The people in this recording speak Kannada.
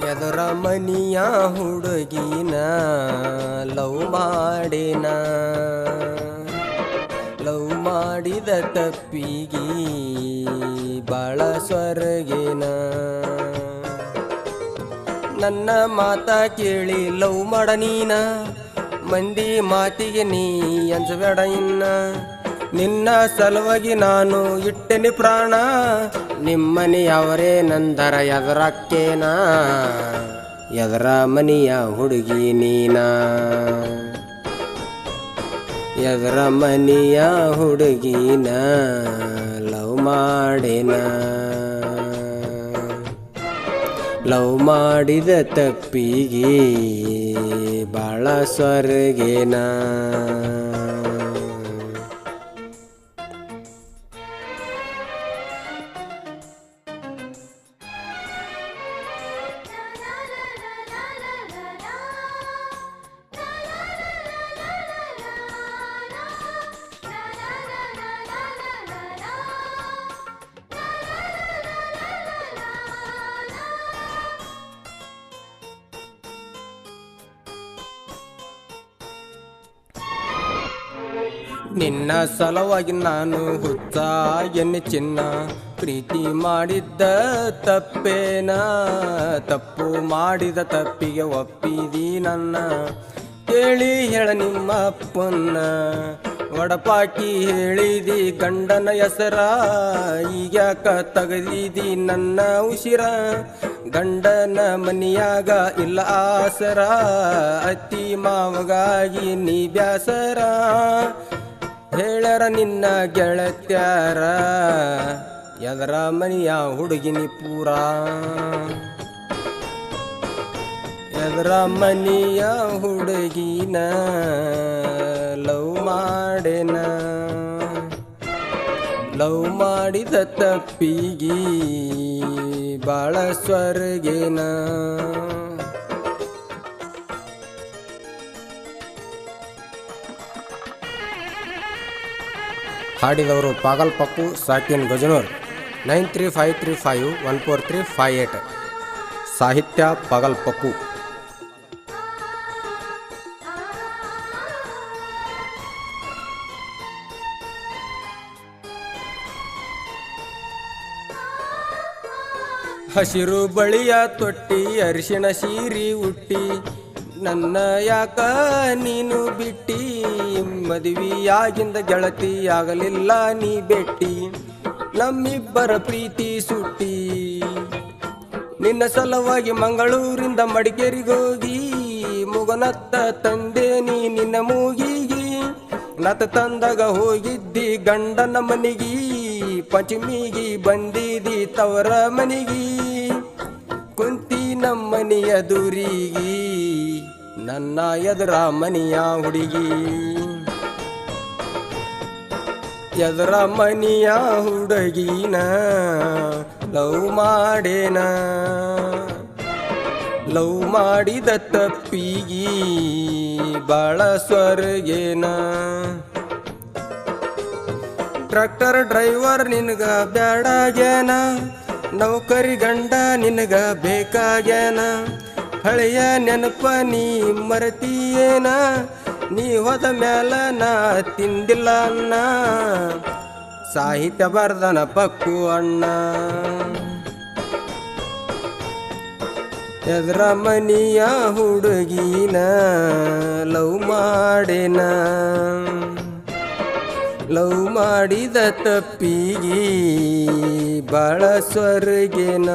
ಎದರ ಮನಿಯ ಹುಡುಗಿನ ಲವ್ ಮಾಡಿನ ಲವ್ ಮಾಡಿದ ತಪ್ಪಿಗಿ ಬಾಳ ಸ್ವರ್ಗಿನ ನನ್ನ ಮಾತ ಕೇಳಿ ಲವ್ ಮಾಡ ನೀನ ಮಂದಿ ಮಾತಿಗೆ ನೀ ಅಂಜಬೇಡ ಇನ್ನ ನಿನ್ನ ಸಲುವಾಗಿ ನಾನು ಇಟ್ಟೆನಿ ಪ್ರಾಣ ನಿಮ್ಮನೆಯವರೇ ನಂದರ ಎದರಕ್ಕೇನ ಎದರ ಮನಿಯ ಹುಡುಗಿ ನೀನ ಎದರ ಮನಿಯ ಹುಡುಗಿನ ಲವ್ ಮಾಡಿನ ಲವ್ ಮಾಡಿದ ತಪ್ಪಿಗೆ ಬಾಳ ಸ್ವರ್ಗಿನ ನಿನ್ನ ಸಲುವಾಗಿ ನಾನು ಹುಚ್ಚ ಎನ್ನಿ ಚಿನ್ನ ಪ್ರೀತಿ ಮಾಡಿದ್ದ ತಪ್ಪೇನ ತಪ್ಪು ಮಾಡಿದ ತಪ್ಪಿಗೆ ಒಪ್ಪಿದಿ ನನ್ನ ಕೇಳಿ ಹೇಳ ನಿಮ್ಮ ಅಪ್ಪನ್ನ ಒಡಪಾಕಿ ಹೇಳಿದಿ ಗಂಡನ ಹೆಸರ ಈಗ್ಯಾಕ ತಗದಿದಿ ನನ್ನ ಉಸಿರ ಗಂಡನ ಮನಿಯಾಗ ಇಲ್ಲ ಆಸರ ಅತ್ತಿ ಮಾವಗಾಗಿ ನೀ ಬ್ಯಾಸರ ಹೇಳರ ನಿನ್ನ ಗೆಳತ್ಯಾರ ಎದರ ಮನಿಯ ಹುಡುಗಿನಿ ಪೂರ ಎದರ ಮನಿಯ ಹುಡುಗಿನ ಲವ್ ಮಾಡಿನ ಲವ್ ಮಾಡಿದ ತಪ್ಪಿಗಿ ಬಾಳ ಸ್ವರ್ಗಿನ ಹಾಡಿದವರು ಪಾಗಲ್ ಪಪ್ಪು ಸಾಕಿನ್ ಗಜನೂರ್ 9353514358 ಸಾಹಿತ್ಯ ಪಾಗಲ್ ಪಪ್ಪು. ಹಸಿರು ಬಳಿಯ ತೊಟ್ಟಿ ಅರಿಶಿಣ ಸೀರಿ ಉಟ್ಟಿ ನನ್ನ ಯಾಕ ನೀನು ಬಿಟ್ಟಿ ಮದುವೆಯಾಗಿಂದ ಗೆಳತಿ ಆಗಲಿಲ್ಲ ನೀ ಬೆಟ್ಟಿ ನಮ್ಮಿಬ್ಬರ ಪ್ರೀತಿ ಸುಟ್ಟಿ ನಿನ್ನ ಸಲುವಾಗಿ ಮಂಗಳೂರಿಂದ ಮಡಿಕೇರಿಗೋಗಿ ಮುಗನತ್ತ ತಂದೆ ನೀ ನಿನ್ನ ಮೂಗಿಗಿ ನತ ತಂದಾಗ ಹೋಗಿದ್ದಿ ಗಂಡನ ಮನಿಗಿ ಪಂಚಮಿಗಿ ಬಂದಿದಿ ತವರ ಮನಿಗಿ ಕುಂತಿ ನಮ್ಮನಿಯ ದೂರಿಗಿ ನನ್ನ ಎದರ ಮನಿಯ ಹುಡುಗಿ ಎದರ ಮನಿಯ ಹುಡುಗಿನ ಲವ್ ಮಾಡೇನ ಲವ್ ಮಾಡಿದ ತಪ್ಪಿಗಿ ಬಾಳ ಸ್ವರ್ಗೇನ ಟ್ರ್ಯಾಕ್ಟರ್ ಡ್ರೈವರ್ ನಿನಗ ಬ್ಯಾಡಾಗ್ಯಾನ ನೌಕರಿ ಗಂಡ ನಿನಗ ಬೇಕಾಗ್ಯಾನ ಹಳೆಯ ನೆನಪ ನೀ ಮರತಿಯೇನ ನೀ ಹೋದ ಮ್ಯಾಲ ನಾ ತಿಂದಿಲ್ಲ ಅನ್ನ ಸಾಹಿತ್ಯ ಬರ್ದನ ಪಕ್ಕು ಅಣ್ಣ ಎದರ ಮನಿಯ ಹುಡುಗಿನ ಲವ್ ಮಾಡೇನ ಲವ್ ಮಾಡಿದ ತಪ್ಪಿಗಿ ಬಾಳ ಸ್ವರ್ಗೇನ